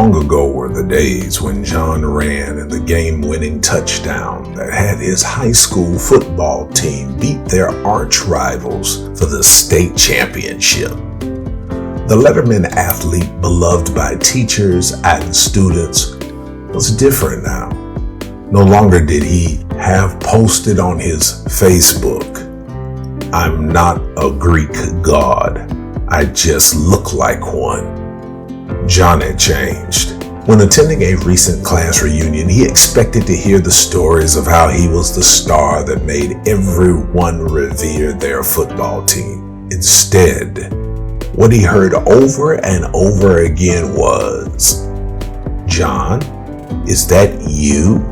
Long ago were the days when John ran in the game-winning touchdown that had his high school football team beat their arch rivals for the state championship. The letterman athlete, beloved by teachers and students, was different now. No longer did he have posted on his Facebook, "I'm not a Greek god, I just look like one." John had changed. When attending a recent class reunion, he expected to hear the stories of how he was the star that made everyone revere their football team. Instead, what he heard over and over again was, "John, is that you?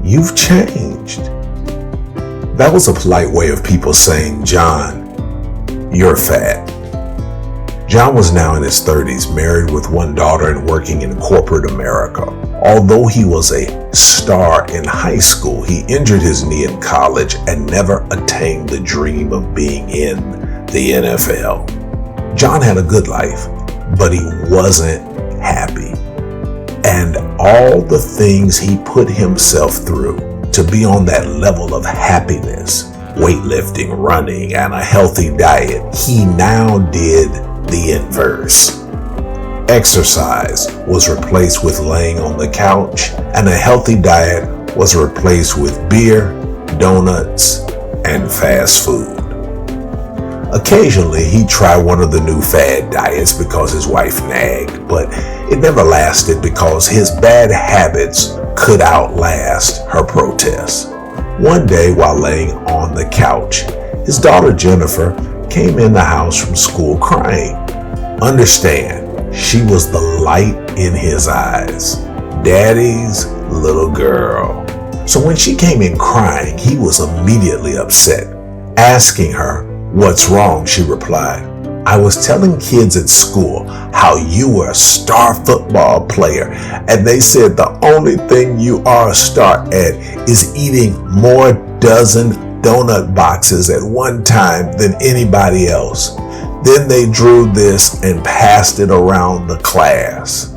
You've changed." That was a polite way of people saying, "John, you're fat." John was now in his 30s, married with one daughter and working in corporate America. Although he was a star in high school, he injured his knee in college and never attained the dream of being in the NFL. John had a good life, but he wasn't happy. And all the things he put himself through to be on that level of happiness, weightlifting, running, and a healthy diet, he now did the inverse. Exercise was replaced with laying on the couch, and a healthy diet was replaced with beer, donuts, and fast food. Occasionally, he'd try one of the new fad diets because his wife nagged, but it never lasted because his bad habits could outlast her protests. One day, while laying on the couch, his daughter Jennifer came in the house from school crying. Understand, she was the light in his eyes, Daddy's little girl. So when she came in crying, he was immediately upset. Asking her, "What's wrong?" she replied, "I was telling kids at school how you were a star football player, and they said the only thing you are a star at is eating more dozen donut boxes at one time than anybody else. Then they drew this and passed it around the class."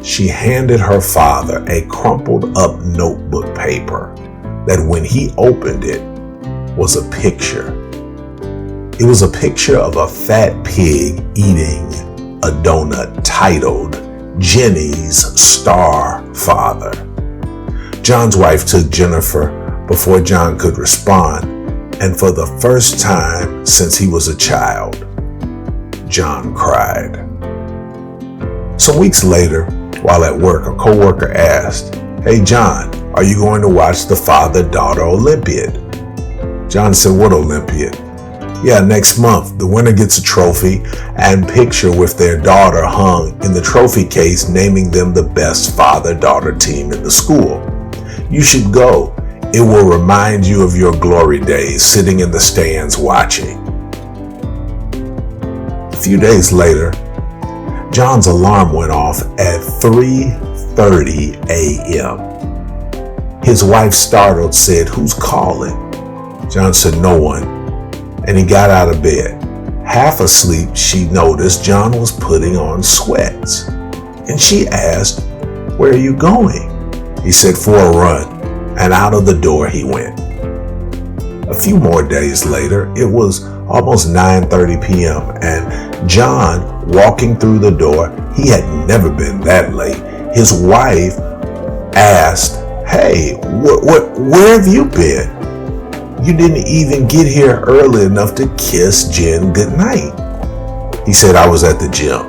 She handed her father a crumpled up notebook paper that when he opened it was a picture. It was a picture of a fat pig eating a donut titled Jenny's Star Father. John's wife took Jennifer before John could respond, and for the first time since he was a child, John cried. Some weeks later, while at work, a coworker asked, "Hey John, are you going to watch the father-daughter Olympiad?" John said, "What Olympiad?" "Yeah, next month, the winner gets a trophy and picture with their daughter hung in the trophy case, naming them the best father-daughter team in the school. You should go. It will remind you of your glory days sitting in the stands watching." A few days later, John's alarm went off at 3:30 a.m. His wife, startled, said, "Who's calling?" John said, "No one," and he got out of bed. Half asleep, she noticed John was putting on sweats, and she asked, "Where are you going?" He said, "For a run," and out of the door he went. A few more days later, it was almost 9:30 p.m., and John, walking through the door, he had never been that late. His wife asked, "Hey, where have you been? You didn't even get here early enough to kiss Jen goodnight." He said, "I was at the gym."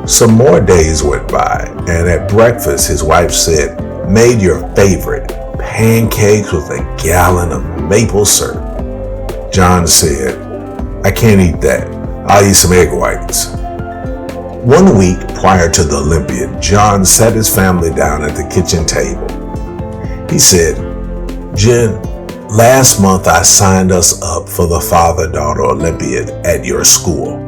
Some more days went by, and at breakfast, his wife said, "Made your favorite, pancakes with a gallon of maple syrup." John said, "I can't eat that. I'll eat some egg whites." 1 week prior to the Olympiad, John sat his family down at the kitchen table. He said, "Jen, last month I signed us up for the father-daughter Olympiad at your school.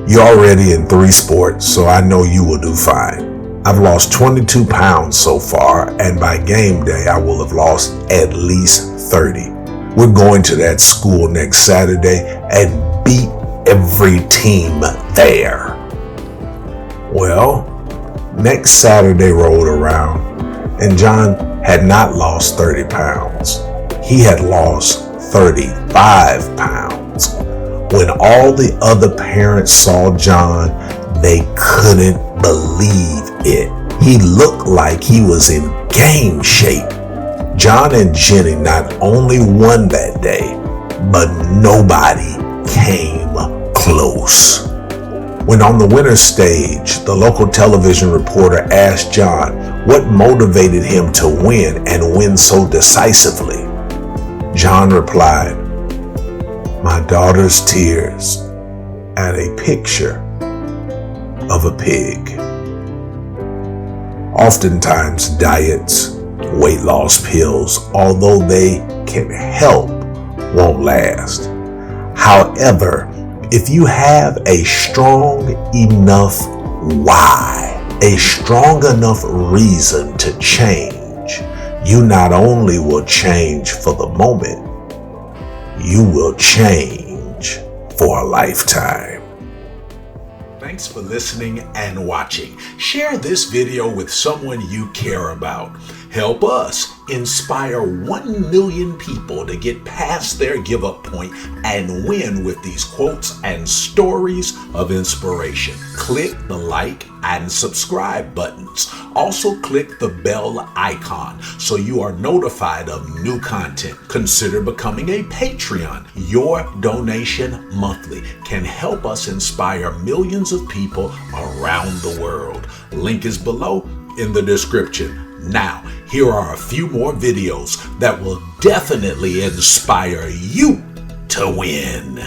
You're already in 3 sports, so I know you will do fine. I've lost 22 pounds so far, and by game day I will have lost at least 30. We're going to that school next Saturday and beat every team there." Well, next Saturday rolled around, and John had not lost 30 pounds. He had lost 35 pounds. When all the other parents saw John, they couldn't believe it. He looked like he was in game shape. John and Jenny not only won that day, but nobody came close. When on the winner's stage, the local television reporter asked John what motivated him to win and win so decisively. John replied, "My daughter's tears at a picture of a pig." Oftentimes, diets, weight loss pills, although they can help, won't last. However, if you have a strong enough why, a strong enough reason to change, you not only will change for the moment, you will change for a lifetime. Thanks for listening and watching. Share this video with someone you care about. Help us inspire 1 million people to get past their give-up point and win with these quotes and stories of inspiration. Click the like and subscribe buttons. Also click the bell icon so you are notified of new content. Consider becoming a Patreon. Your donation monthly can help us inspire millions of people around the world. Link is below in the description. Now, here are a few more videos that will definitely inspire you to win.